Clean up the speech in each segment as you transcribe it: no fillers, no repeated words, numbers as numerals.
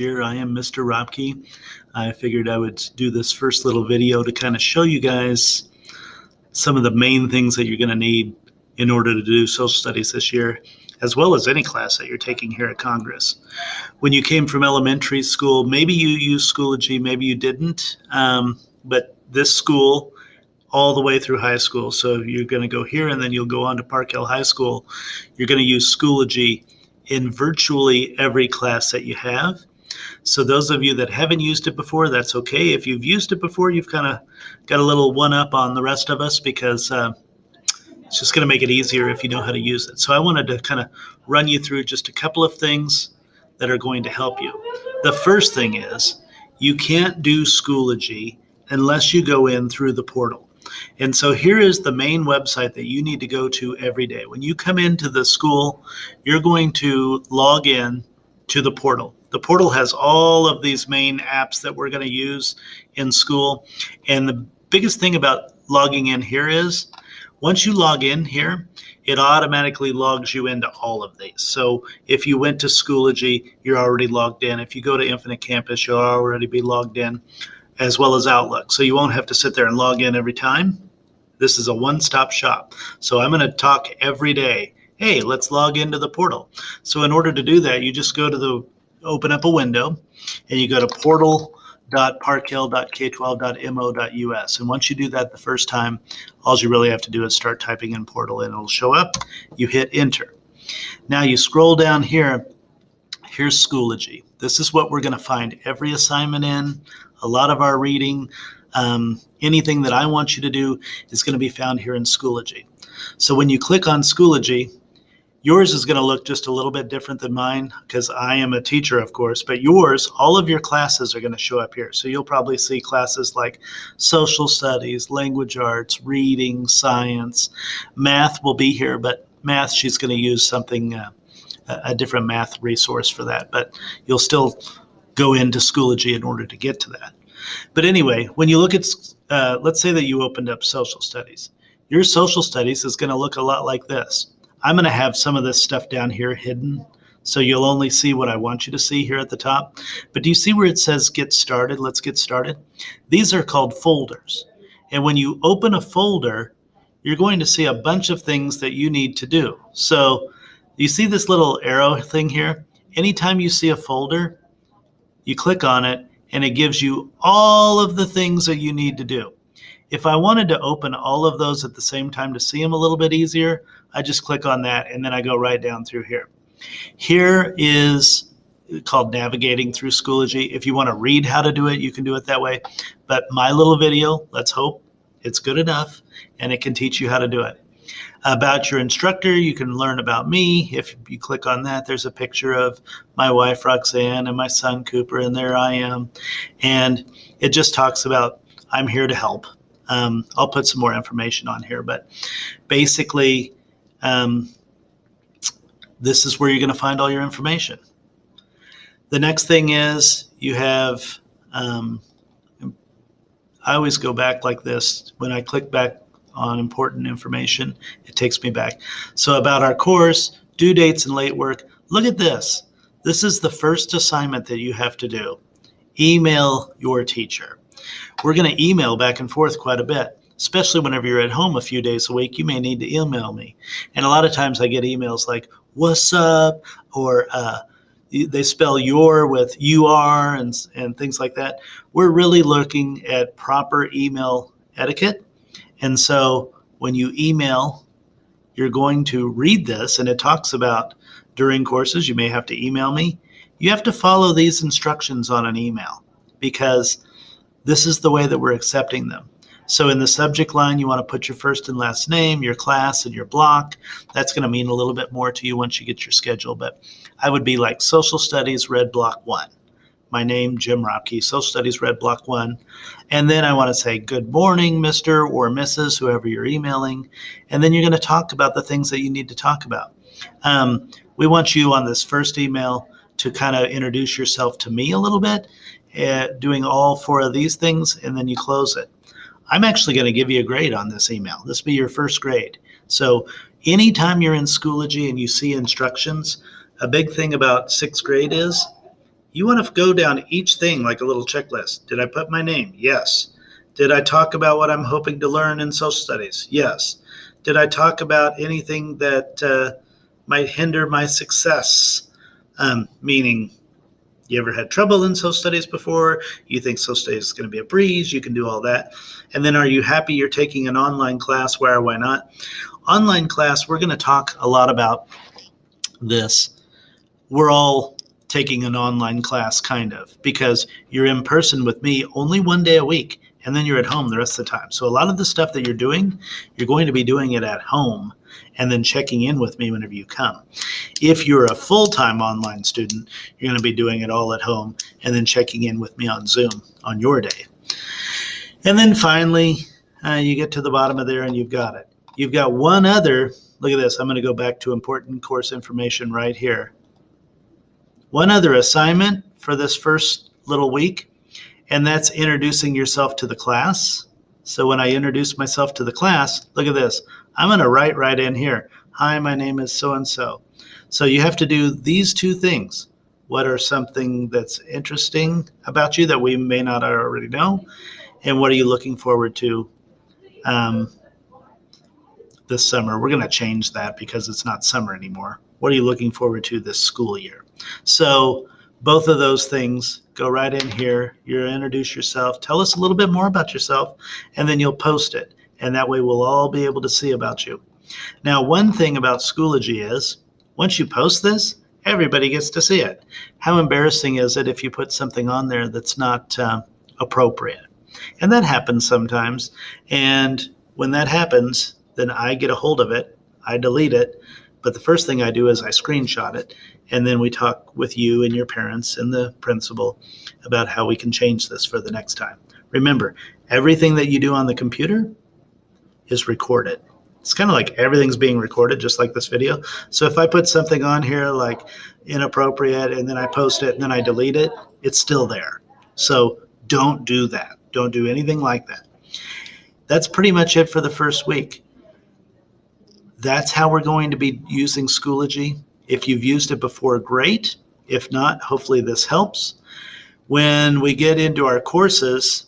year. I am Mr. Ropke. I figured I would do this first little video to kind of show you guys some of the main things that you're going to need in order to do social studies this year, as well as any class that you're taking here at Congress. When you came from elementary school, maybe you used Schoology, maybe you didn't, but this school all the way through high school. So you're going to go here and then you'll go on to Park Hill High School. You're going to use Schoology in virtually every class that you have. So those of you that haven't used it before, that's okay. If you've used it before, you've kind of got a little one up on the rest of us because it's just going to make it easier if you know how to use it. So I wanted to kind of run you through just a couple of things that are going to help you. The first thing is you can't do Schoology unless you go in through the portal. And so here is the main website that you need to go to every day. When you come into the school, you're going to log in to the portal. The portal has all of these main apps that we're going to use in school. And the biggest thing about logging in here is once you log in here, it automatically logs you into all of these. So if you went to Schoology, you're already logged in. If you go to Infinite Campus, you'll already be logged in, as well as Outlook. So you won't have to sit there and log in every time. This is a one-stop shop. So I'm going to talk every day. Hey, let's log into the portal. So in order to do that, you just go to open up a window and you go to portal.parkhill.k12.mo.us. And once you do that the first time, all you really have to do is start typing in portal and it'll show up. You hit enter. Now you scroll down here. Here's Schoology. This is what we're going to find every assignment in. A lot of our reading, anything that I want you to do is going to be found here in Schoology. So when you click on Schoology, yours is going to look just a little bit different than mine because I am a teacher, of course, but yours, all of your classes are going to show up here. So you'll probably see classes like social studies, language arts, reading, science, math will be here, but math, she's going to use something, a different math resource for that, but you'll still go into Schoology in order to get to that. But anyway, when you look at, let's say that you opened up social studies. Your social studies is going to look a lot like this. I'm going to have some of this stuff down here hidden, so you'll only see what I want you to see here at the top. But do you see where it says get started? Let's get started. These are called folders. And when you open a folder, you're going to see a bunch of things that you need to do. So you see this little arrow thing here? Anytime you see a folder, you click on it and it gives you all of the things that you need to do. If I wanted to open all of those at the same time to see them a little bit easier, I just click on that and then I go right down through here. Here is called navigating through Schoology. If you want to read how to do it, you can do it that way. But my little video, let's hope it's good enough and it can teach you how to do it. About your instructor, you can learn about me. If you click on that, there's a picture of my wife, Roxanne, and my son, Cooper, and there I am. And it just talks about I'm here to help. I'll put some more information on here, but basically, this is where you're going to find all your information. The next thing is you have, I always go back like this. When I click back on important information, it takes me back. So about our course, due dates and late work, look at this. This is the first assignment that you have to do. Email your teacher. We're going to email back and forth quite a bit, especially whenever you're at home a few days a week. You may need to email me. And a lot of times I get emails like, what's up? Or they spell your with UR and things like that. We're really looking at proper email etiquette. And so when you email, you're going to read this, and it talks about during courses, you may have to email me. You have to follow these instructions on an email because this is the way that we're accepting them. So in the subject line, you want to put your first and last name, your class, and your block. That's going to mean a little bit more to you once you get your schedule. But I would be like Social Studies, Red Block 1. My name, Jim Ropke, Social Studies, Red Block 1. And then I want to say, good morning, Mr. or Mrs., whoever you're emailing. And then you're going to talk about the things that you need to talk about. We want you on this first email to kind of introduce yourself to me a little bit, doing all 4 of these things, and then you close it. I'm actually going to give you a grade on this email. This will be your first grade. So anytime you're in Schoology and you see instructions, a big thing about 6th grade is You want to go down each thing like a little checklist. Did I put my name? Yes. Did I talk about what I'm hoping to learn in social studies? Yes. Did I talk about anything that might hinder my success? Meaning, you ever had trouble in social studies before? You think social studies is going to be a breeze? You can do all that. And then, are you happy you're taking an online class? Why or why not? Online class, we're going to talk a lot about this. We're all taking an online class, kind of, because you're in person with me only one day a week, and then you're at home the rest of the time. So a lot of the stuff that you're doing, you're going to be doing it at home and then checking in with me whenever you come. If you're a full-time online student, you're going to be doing it all at home and then checking in with me on Zoom on your day. And then finally, you get to the bottom of there and you've got it. You've got one other, look at this, I'm going to go back to important course information right here. One other assignment for this first little week, and that's introducing yourself to the class. So when I introduce myself to the class, look at this. I'm going to write right in here. Hi, my name is so-and-so. So you have to do these two things. What are something that's interesting about you that we may not already know? And what are you looking forward to this summer? We're going to change that because it's not summer anymore. What are you looking forward to this school year? So both of those things, go right in here. You introduce yourself. Tell us a little bit more about yourself, and then you'll post it. And that way we'll all be able to see about you. Now, one thing about Schoology is once you post this, everybody gets to see it. How embarrassing is it if you put something on there that's not appropriate? And that happens sometimes. And when that happens, then I get a hold of it. I delete it. But the first thing I do is I screenshot it. And then we talk with you and your parents and the principal about how we can change this for the next time. Remember, everything that you do on the computer is recorded. It's kind of like everything's being recorded, just like this video. So if I put something on here like inappropriate and then I post it and then I delete it, it's still there. So don't do that. Don't do anything like that. That's pretty much it for the first week. That's how we're going to be using Schoology. If you've used it before, great. If not, hopefully this helps. When we get into our courses,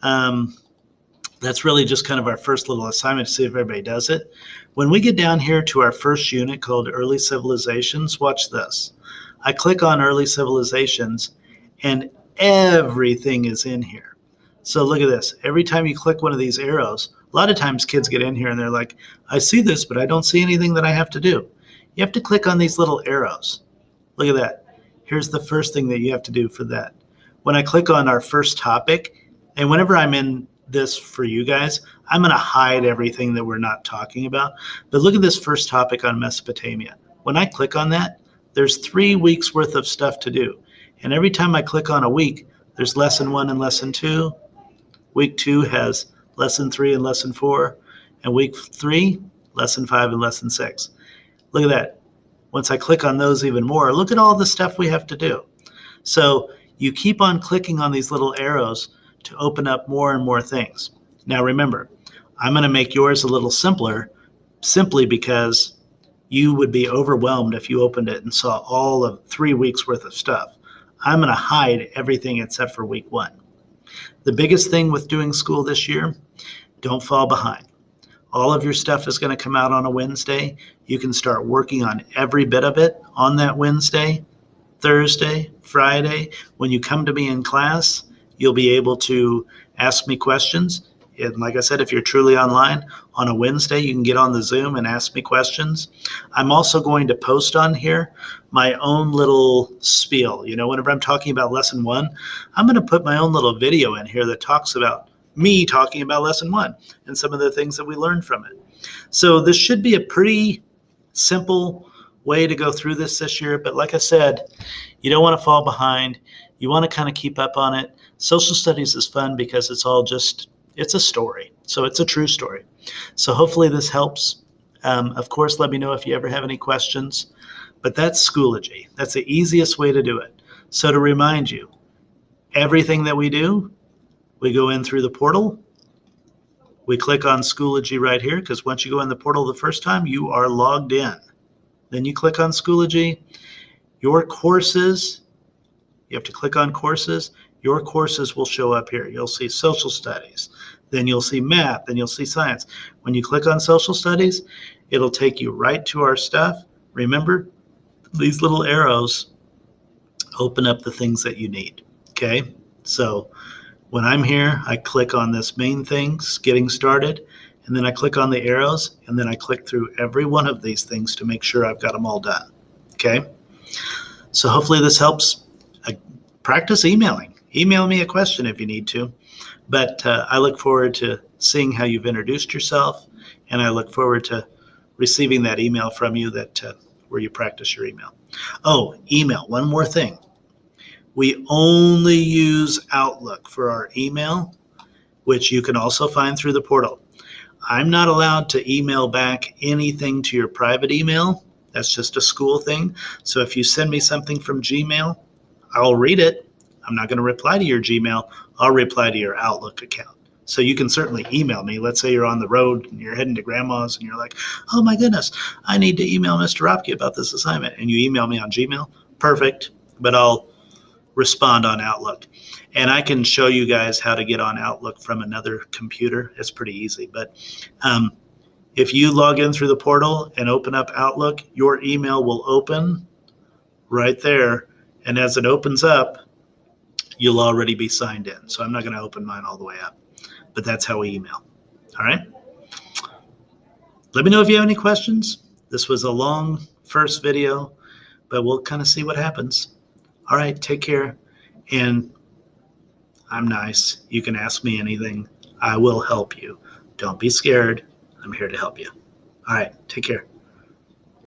that's really just kind of our first little assignment to see if everybody does it. When we get down here to our first unit called Early Civilizations, watch this. I click on Early Civilizations and everything is in here. So look at this. Every time you click one of these arrows, a lot of times kids get in here and they're like, I see this, but I don't see anything that I have to do. You have to click on these little arrows. Look at that. Here's the first thing that you have to do for that. When I click on our first topic, and whenever I'm in this for you guys, I'm going to hide everything that we're not talking about. But look at this first topic on Mesopotamia. When I click on that, there's 3 weeks worth of stuff to do. And every time I click on a week, there's lesson 1 and lesson 2. Week 2 has lesson 3 and lesson 4. And week 3, lesson 5 and lesson 6. Look at that. Once I click on those even more, look at all the stuff we have to do. So you keep on clicking on these little arrows to open up more and more things. Now remember, I'm going to make yours a little simpler simply because you would be overwhelmed if you opened it and saw all of 3 weeks worth of stuff. I'm going to hide everything except for week 1. The biggest thing with doing school this year, don't fall behind. All of your stuff is going to come out on a Wednesday. You can start working on every bit of it on that Wednesday, Thursday, Friday. When you come to me in class, you'll be able to ask me questions. And like I said, if you're truly online, on a Wednesday, you can get on the Zoom and ask me questions. I'm also going to post on here my own little spiel. You know, whenever I'm talking about lesson 1, I'm going to put my own little video in here that talks about me talking about lesson 1 and some of the things that we learned from it. So this should be a pretty simple way to go through this year. But like I said, you don't want to fall behind. You want to kind of keep up on it. Social studies is fun because it's all just, it's a story. So it's a true story. So hopefully this helps. Of course, let me know if you ever have any questions. But that's Schoology. That's the easiest way to do it. So to remind you, everything that we do, we go in through the portal. We click on Schoology right here because once you go in the portal the first time, you are logged in. Then you click on Schoology. Your courses, You have to click on courses. Your courses will show up here. You'll see social studies, then you'll see math, then you'll see science. When you click on social studies, it'll take you right to our stuff. Remember, these little arrows open up the things that you need. Okay, so when I'm here, I click on this main things, getting started, and then I click on the arrows, and then I click through every one of these things to make sure I've got them all done. Okay, so hopefully this helps. Practice emailing. Email me a question if you need to, but I look forward to seeing how you've introduced yourself, and I look forward to receiving that email from you that where you practice your email. Oh, email, one more thing. We only use Outlook for our email, which you can also find through the portal. I'm not allowed to email back anything to your private email. That's just a school thing. So if you send me something from Gmail, I'll read it. I'm not going to reply to your Gmail. I'll reply to your Outlook account. So you can certainly email me. Let's say you're on the road and you're heading to grandma's and you're like, oh my goodness, I need to email Mr. Ropke about this assignment. And you email me on Gmail. Perfect. But I'll respond on Outlook. And I can show you guys how to get on Outlook from another computer. It's pretty easy. But if you log in through the portal and open up Outlook, your email will open right there. And as it opens up, you'll already be signed in. So I'm not going to open mine all the way up, but that's how we email. All right. Let me know if you have any questions. This was a long first video, but we'll kind of see what happens. All right. Take care. And I'm nice. You can ask me anything. I will help you. Don't be scared. I'm here to help you. All right. Take care.